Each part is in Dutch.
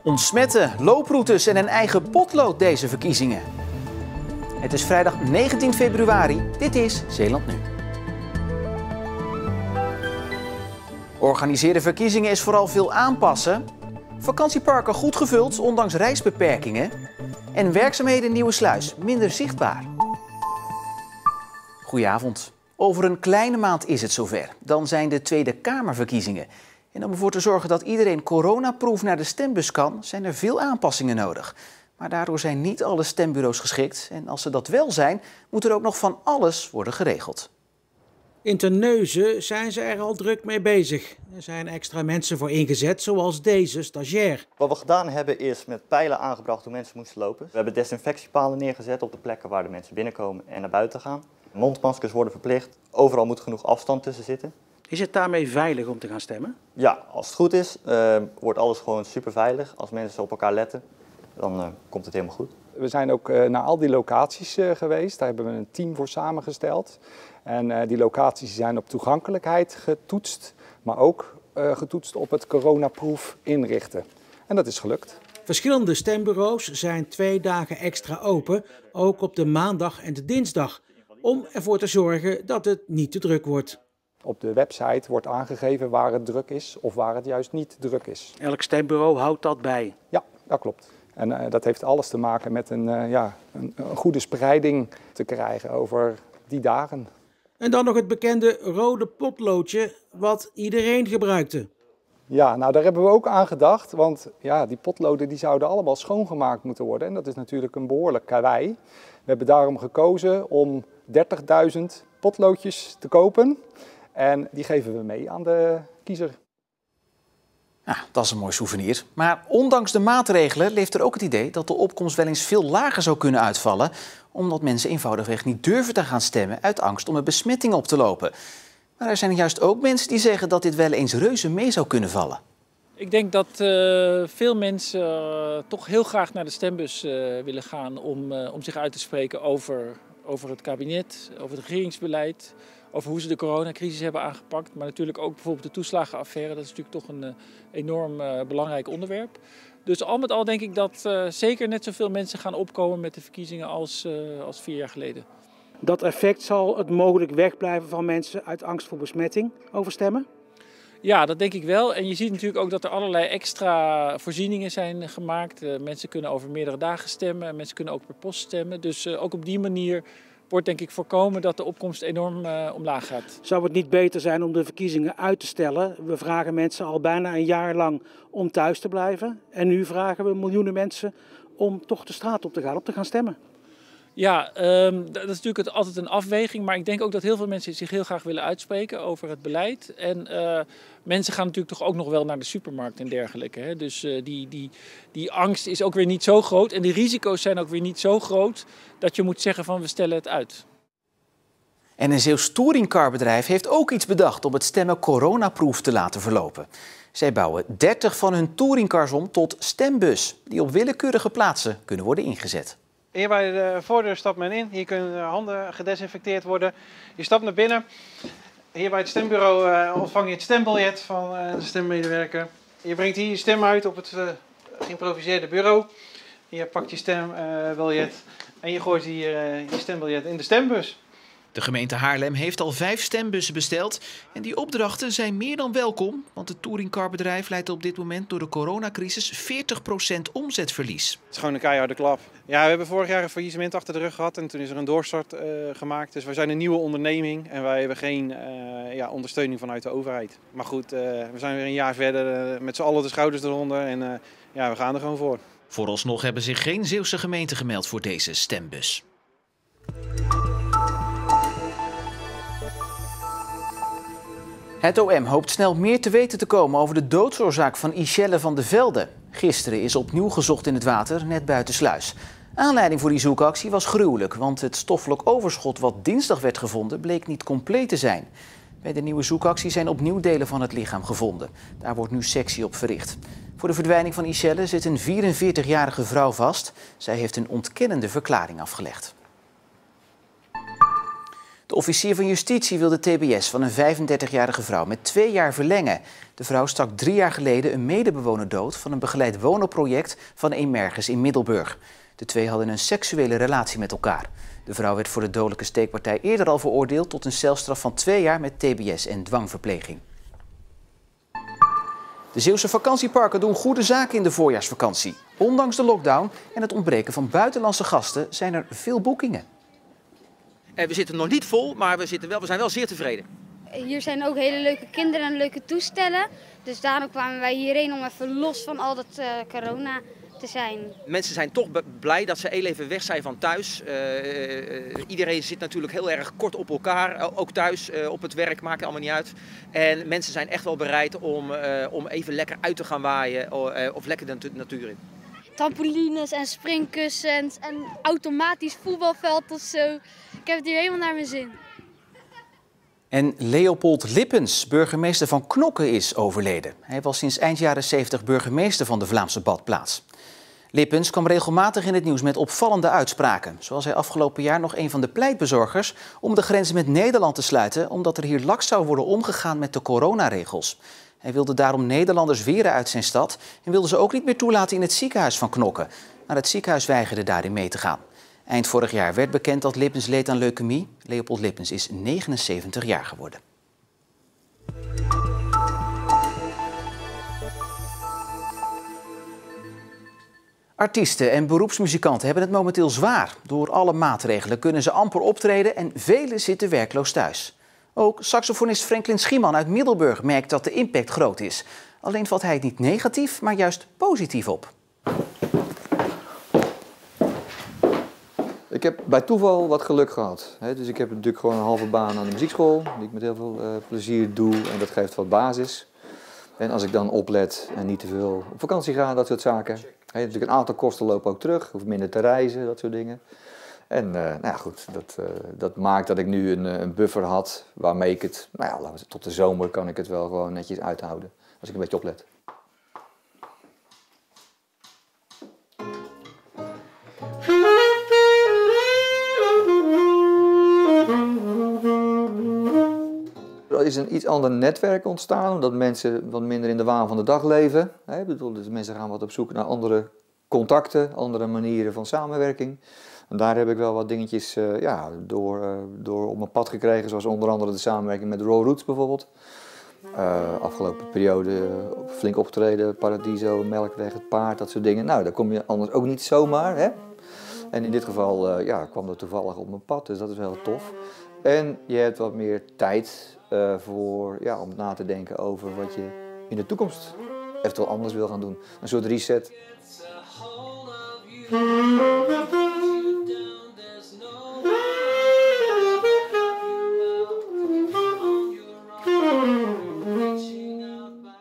Ontsmetten, looproutes en een eigen potlood deze verkiezingen. Het is vrijdag 19 februari. Dit is Zeeland Nu. Organiseren verkiezingen is vooral veel aanpassen. Vakantieparken goed gevuld, ondanks reisbeperkingen. En werkzaamheden Nieuwersluis minder zichtbaar. Goedenavond. Over een kleine maand is het zover. Dan zijn de Tweede Kamerverkiezingen. En om ervoor te zorgen dat iedereen coronaproof naar de stembus kan, zijn er veel aanpassingen nodig. Maar daardoor zijn niet alle stembureaus geschikt. En als ze dat wel zijn, moet er ook nog van alles worden geregeld. In Terneuzen zijn ze er al druk mee bezig. Er zijn extra mensen voor ingezet, zoals deze stagiair. Wat we gedaan hebben is met pijlen aangebracht hoe mensen moesten lopen. We hebben desinfectiepalen neergezet op de plekken waar de mensen binnenkomen en naar buiten gaan. Mondmaskers worden verplicht. Overal moet genoeg afstand tussen zitten. Is het daarmee veilig om te gaan stemmen? Ja, als het goed is, wordt alles gewoon super veilig. Als mensen op elkaar letten, dan komt het helemaal goed. We zijn ook naar al die locaties geweest. Daar hebben we een team voor samengesteld. En die locaties zijn op toegankelijkheid getoetst, maar ook getoetst op het coronaproof inrichten. En dat is gelukt. Verschillende stembureaus zijn 2 dagen extra open, ook op de maandag en de dinsdag, om ervoor te zorgen dat het niet te druk wordt. Op de website wordt aangegeven waar het druk is of waar het juist niet druk is. Elk stembureau houdt dat bij. Ja, dat klopt. En dat heeft alles te maken met een goede spreiding te krijgen over die dagen. En dan nog het bekende rode potloodje, wat iedereen gebruikte. Ja, nou daar hebben we ook aan gedacht, want ja, die potloden die zouden allemaal schoongemaakt moeten worden. En dat is natuurlijk een behoorlijk karwei. We hebben daarom gekozen om 30.000 potloodjes te kopen. En die geven we mee aan de kiezer. Ja, dat is een mooi souvenir. Maar ondanks de maatregelen leeft er ook het idee dat de opkomst wel eens veel lager zou kunnen uitvallen, omdat mensen eenvoudigweg niet durven te gaan stemmen uit angst om een besmetting op te lopen. Maar er zijn juist ook mensen die zeggen dat dit wel eens reuze mee zou kunnen vallen. Ik denk dat veel mensen toch heel graag naar de stembus willen gaan om zich uit te spreken over het kabinet, over het regeringsbeleid, over hoe ze de coronacrisis hebben aangepakt. Maar natuurlijk ook bijvoorbeeld de toeslagenaffaire. Dat is natuurlijk toch een enorm belangrijk onderwerp. Dus al met al denk ik dat zeker net zoveel mensen gaan opkomen met de verkiezingen als 4 jaar geleden. Dat effect zal het mogelijk wegblijven van mensen uit angst voor besmetting over stemmen? Ja, dat denk ik wel. En je ziet natuurlijk ook dat er allerlei extra voorzieningen zijn gemaakt. Mensen kunnen over meerdere dagen stemmen. Mensen kunnen ook per post stemmen. Dus ook op die manier wordt denk ik voorkomen dat de opkomst enorm omlaag gaat. Zou het niet beter zijn om de verkiezingen uit te stellen? We vragen mensen al bijna een jaar lang om thuis te blijven. En nu vragen we miljoenen mensen om toch de straat op te gaan stemmen. Ja, dat is natuurlijk altijd een afweging. Maar ik denk ook dat heel veel mensen zich heel graag willen uitspreken over het beleid. En mensen gaan natuurlijk toch ook nog wel naar de supermarkt en dergelijke. Hè? Dus die angst is ook weer niet zo groot. En de risico's zijn ook weer niet zo groot dat je moet zeggen van we stellen het uit. En een Zeeuws touringcarbedrijf heeft ook iets bedacht om het stemmen coronaproof te laten verlopen. Zij bouwen 30 van hun touringcars om tot stembus, die op willekeurige plaatsen kunnen worden ingezet. Hier bij de voordeur stapt men in. Hier kunnen de handen gedesinfecteerd worden. Je stapt naar binnen. Hier bij het stembureau ontvang je het stembiljet van de stemmedewerker. Je brengt hier je stem uit op het geïmproviseerde bureau. Je pakt je stembiljet en je gooit hier je stembiljet in de stembus. De gemeente Haarlem heeft al 5 stembussen besteld en die opdrachten zijn meer dan welkom, want het touringcarbedrijf leidt op dit moment door de coronacrisis 40% omzetverlies. Het is gewoon een keiharde klap. Ja, we hebben vorig jaar een faillissement achter de rug gehad en toen is er een doorstart gemaakt. Dus wij zijn een nieuwe onderneming en wij hebben geen ondersteuning vanuit de overheid. Maar goed, we zijn weer een jaar verder met z'n allen de schouders eronder en we gaan er gewoon voor. Vooralsnog hebben zich geen Zeeuwse gemeenten gemeld voor deze stembus. Het OM hoopt snel meer te weten te komen over de doodsoorzaak van Ischelle van de Velde. Gisteren is opnieuw gezocht in het water, net buiten Sluis. Aanleiding voor die zoekactie was gruwelijk, want het stoffelijk overschot wat dinsdag werd gevonden bleek niet compleet te zijn. Bij de nieuwe zoekactie zijn opnieuw delen van het lichaam gevonden. Daar wordt nu sectie op verricht. Voor de verdwijning van Ischelle zit een 44-jarige vrouw vast. Zij heeft een ontkennende verklaring afgelegd. De officier van justitie wil de tbs van een 35-jarige vrouw met 2 jaar verlengen. De vrouw stak 3 jaar geleden een medebewoner dood van een begeleid wonenproject van Emerges in Middelburg. De twee hadden een seksuele relatie met elkaar. De vrouw werd voor de dodelijke steekpartij eerder al veroordeeld tot een celstraf van 2 jaar met tbs en dwangverpleging. De Zeeuwse vakantieparken doen goede zaken in de voorjaarsvakantie. Ondanks de lockdown en het ontbreken van buitenlandse gasten zijn er veel boekingen. We zitten nog niet vol, maar we zijn wel zeer tevreden. Hier zijn ook hele leuke kinderen en leuke toestellen. Dus daarom kwamen wij hierheen om even los van al dat corona te zijn. Mensen zijn toch blij dat ze even weg zijn van thuis. Iedereen zit natuurlijk heel erg kort op elkaar, ook thuis, op het werk, maakt allemaal niet uit. En mensen zijn echt wel bereid om even lekker uit te gaan waaien of lekker de natuur in. Trampolines en springkussens en automatisch voetbalveld of zo. Ik heb het hier helemaal naar mijn zin. En Leopold Lippens, burgemeester van Knokke, is overleden. Hij was sinds eind jaren 70 burgemeester van de Vlaamse badplaats. Lippens kwam regelmatig in het nieuws met opvallende uitspraken. Zo was hij afgelopen jaar nog een van de pleitbezorgers om de grens met Nederland te sluiten, omdat er hier laks zou worden omgegaan met de coronaregels. Hij wilde daarom Nederlanders weren uit zijn stad en wilde ze ook niet meer toelaten in het ziekenhuis van Knokke. Maar het ziekenhuis weigerde daarin mee te gaan. Eind vorig jaar werd bekend dat Lippens leed aan leukemie. Leopold Lippens is 79 jaar geworden. Artiesten en beroepsmuzikanten hebben het momenteel zwaar. Door alle maatregelen kunnen ze amper optreden en velen zitten werkloos thuis. Ook saxofonist Franklin Schiemann uit Middelburg merkt dat de impact groot is. Alleen valt hij het niet negatief, maar juist positief op. Ik heb bij toeval wat geluk gehad. Dus ik heb natuurlijk gewoon een halve baan aan de muziekschool, die ik met heel veel plezier doe en dat geeft wat basis. En als ik dan oplet en niet te veel op vakantie ga, dat soort zaken. Natuurlijk een aantal kosten lopen ook terug, hoef minder te reizen, dat soort dingen. En nou ja, goed, dat maakt dat ik nu een buffer had waarmee ik het, nou ja, laten we, tot de zomer kan ik het wel gewoon netjes uithouden. Als ik een beetje oplet. Er is een iets ander netwerk ontstaan, omdat mensen wat minder in de waan van de dag leven. Dus mensen gaan wat op zoek naar andere contacten, andere manieren van samenwerking. En daar heb ik wel wat dingetjes door op mijn pad gekregen, zoals onder andere de samenwerking met Raw Roots bijvoorbeeld. Afgelopen periode flink optreden, Paradiso, Melkweg, Het Paard, dat soort dingen. Nou, daar kom je anders ook niet zomaar, hè? En in dit geval kwam dat toevallig op mijn pad, dus dat is wel tof. En je hebt wat meer tijd om na te denken over wat je in de toekomst eventueel anders wil gaan doen. Een soort reset.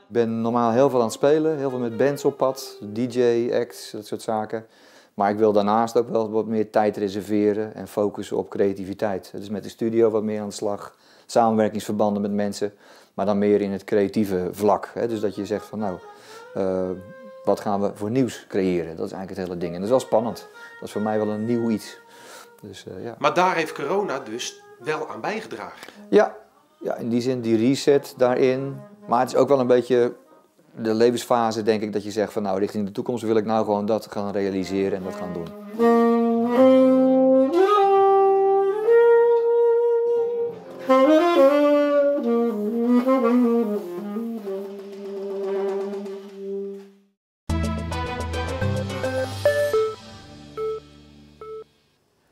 Ik ben normaal heel veel aan het spelen, heel veel met bands op pad, DJ, acts, dat soort zaken. Maar ik wil daarnaast ook wel wat meer tijd reserveren en focussen op creativiteit. Dus met de studio wat meer aan de slag, samenwerkingsverbanden met mensen, maar dan meer in het creatieve vlak. Dus dat je zegt van nou, wat gaan we voor nieuws creëren? Dat is eigenlijk het hele ding. En dat is wel spannend. Dat is voor mij wel een nieuw iets. Dus, ja. Maar daar heeft corona dus wel aan bijgedragen? Ja, in die zin die reset daarin. Maar het is ook wel een beetje de levensfase, denk ik, dat je zegt van nou, richting de toekomst wil ik nou gewoon dat gaan realiseren en dat gaan doen.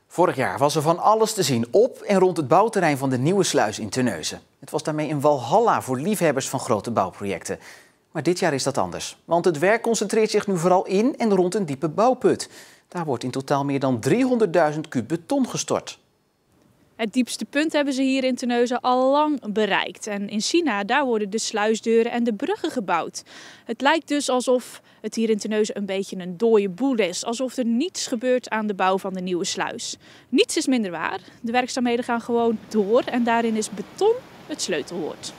Vorig jaar was er van alles te zien op en rond het bouwterrein van de Nieuwe Sluis in Terneuzen. Het was daarmee een walhalla voor liefhebbers van grote bouwprojecten. Maar dit jaar is dat anders, want het werk concentreert zich nu vooral in en rond een diepe bouwput. Daar wordt in totaal meer dan 300.000 kuub beton gestort. Het diepste punt hebben ze hier in Terneuzen al lang bereikt. En in China, daar worden de sluisdeuren en de bruggen gebouwd. Het lijkt dus alsof het hier in Terneuzen een beetje een dode boel is. Alsof er niets gebeurt aan de bouw van de Nieuwe Sluis. Niets is minder waar. De werkzaamheden gaan gewoon door en daarin is beton het sleutelwoord.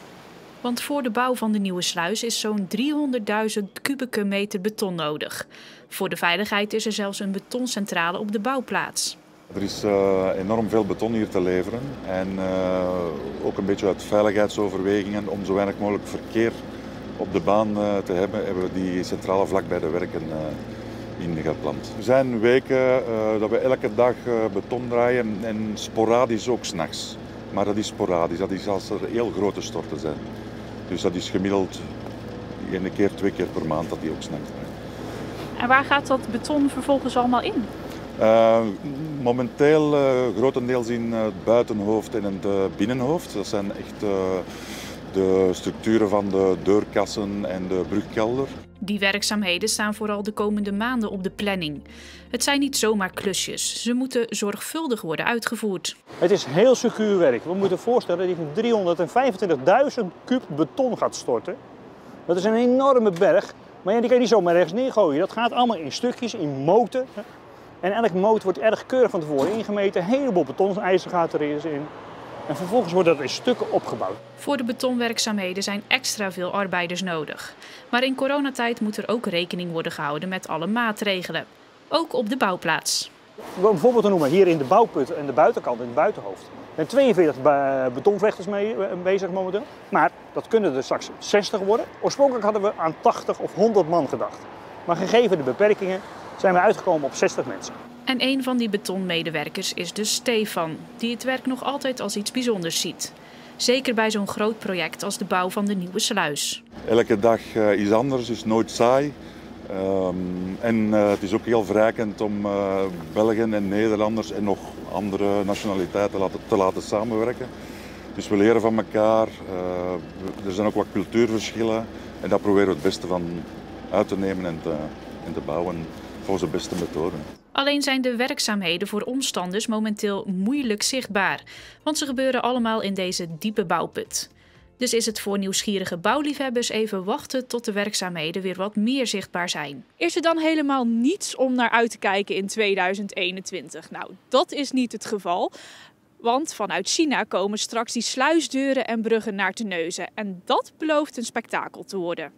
Want voor de bouw van de Nieuwe Sluis is zo'n 300.000 kubieke meter beton nodig. Voor de veiligheid is er zelfs een betoncentrale op de bouwplaats. Er is enorm veel beton hier te leveren en ook een beetje uit veiligheidsoverwegingen om zo weinig mogelijk verkeer op de baan te hebben we die centrale vlak bij de werken ingepland. Er zijn weken dat we elke dag beton draaien en sporadisch ook 's nachts. Maar dat is sporadisch, dat is als er heel grote storten zijn. Dus dat is gemiddeld 1 keer, 2 keer per maand dat die ook 's nachts draaien. En waar gaat dat beton vervolgens allemaal in? Momenteel grotendeels in het buitenhoofd en het binnenhoofd. Dat zijn echt de structuren van de deurkassen en de brugkelder. Die werkzaamheden staan vooral de komende maanden op de planning. Het zijn niet zomaar klusjes. Ze moeten zorgvuldig worden uitgevoerd. Het is heel secuur werk. We moeten voorstellen dat je 325.000 kub beton gaat storten. Dat is een enorme berg. Maar ja, die kan je niet zomaar ergens neergooien. Dat gaat allemaal in stukjes, in moten. En elke moot wordt erg keurig van tevoren ingemeten. Een heleboel betonijzer gaat er eens in. En vervolgens wordt dat in stukken opgebouwd. Voor de betonwerkzaamheden zijn extra veel arbeiders nodig. Maar in coronatijd moet er ook rekening worden gehouden met alle maatregelen. Ook op de bouwplaats. Om een voorbeeld te noemen, hier in de bouwput en de buitenkant, in het buitenhoofd. Er zijn 42 betonvlechters mee bezig momenteel. Maar dat kunnen er straks 60 worden. Oorspronkelijk hadden we aan 80 of 100 man gedacht. Maar gegeven de beperkingen zijn we uitgekomen op 60 mensen. En een van die betonmedewerkers is dus Stefan, die het werk nog altijd als iets bijzonders ziet. Zeker bij zo'n groot project als de bouw van de nieuwe sluis. Elke dag is anders, is nooit saai. En het is ook heel verrijkend om Belgen en Nederlanders en nog andere nationaliteiten te laten samenwerken. Dus we leren van elkaar, er zijn ook wat cultuurverschillen en daar proberen we het beste van uit te nemen en te bouwen volgens de beste methode. Alleen zijn de werkzaamheden voor omstanders momenteel moeilijk zichtbaar, want ze gebeuren allemaal in deze diepe bouwput. Dus is het voor nieuwsgierige bouwliefhebbers even wachten tot de werkzaamheden weer wat meer zichtbaar zijn. Is er dan helemaal niets om naar uit te kijken in 2021? Nou, dat is niet het geval. Want vanuit China komen straks die sluisdeuren en bruggen naar Terneuzen. En dat belooft een spektakel te worden.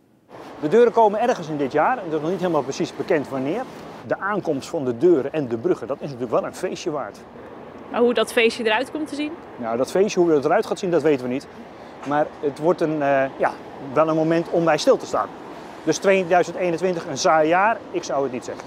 De deuren komen ergens in dit jaar, en dat is nog niet helemaal precies bekend wanneer. De aankomst van de deuren en de bruggen, dat is natuurlijk wel een feestje waard. Maar hoe dat feestje eruit komt te zien? Nou, dat feestje, hoe het eruit gaat zien, dat weten we niet. Maar het wordt wel een moment om bij stil te staan. Dus 2021, een saai jaar, ik zou het niet zeggen.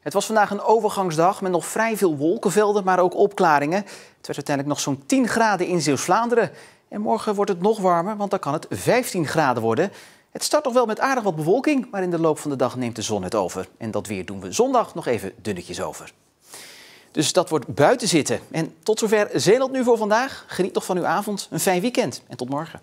Het was vandaag een overgangsdag met nog vrij veel wolkenvelden, maar ook opklaringen. Het werd uiteindelijk nog zo'n 10 graden in Zeeuws-Vlaanderen. En morgen wordt het nog warmer, want dan kan het 15 graden worden. Het start nog wel met aardig wat bewolking, maar in de loop van de dag neemt de zon het over. En dat weer doen we zondag nog even dunnetjes over. Dus dat wordt buiten zitten. En tot zover Zeeland Nu voor vandaag. Geniet nog van uw avond, een fijn weekend en tot morgen.